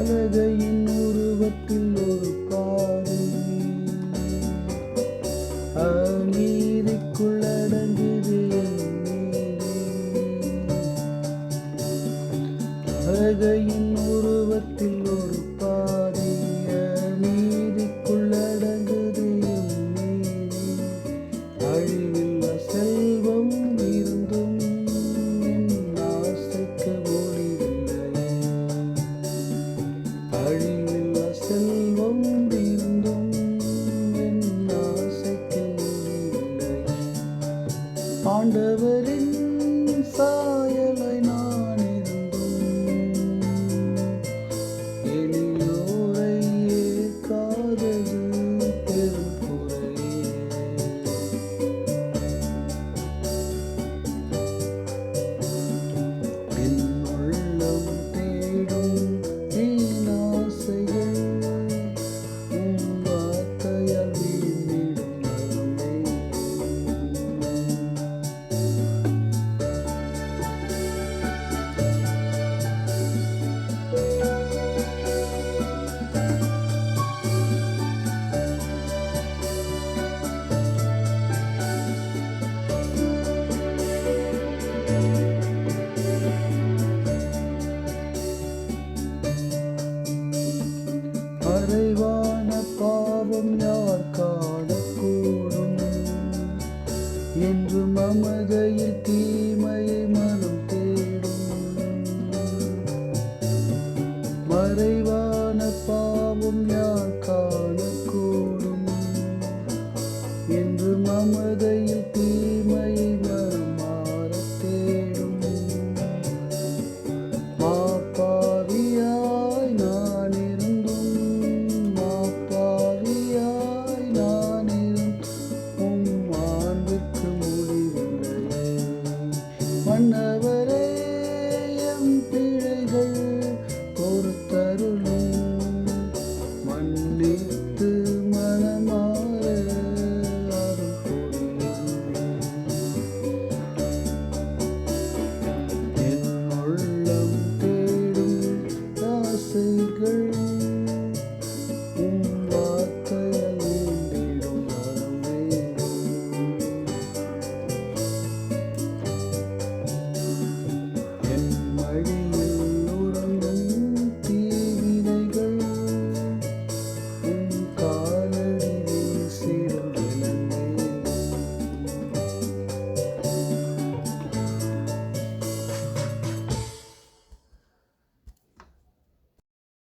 பலகையின் உருவத்தில் ஒரு பாதை அநீதிக்குள் அடங்குது பலகையின் உருவத்தில் ஒரு பாதை அநீதிக்குள் அடங்குது அழிவில்லா செல்வம் இருந்தும் என் ஆசைக்கு முடிவில்லை அழிவில்லா செல்வம் இருந்தும் என் ஆசைக்கு முடிவில்லை ஆண்டவரின் சாயலை நான் இருந்தும் எளியோரை ஏற்காதது பெரும் குறையே என் உள்ளம் தேடும் என் ஆசைகள் உம் வார்த்தையால் வீழ்ந்திடும் நலமே மறைவான பாவம் யார் காணக்கூடும் என்று மமதையில் தீமையை மனம் தேடும் மறைவான பாவம் யார் காணக்கூடும் என்று மமதையில் தீமையை மனம் மாறத் தேடும் மாப்பாவியாய் நான் இருந்தும் மாப்பாவியாய் நான் இருந்தும் உம் ஆண்டுக்கு முடிவில்லையே மன்னவரே எம்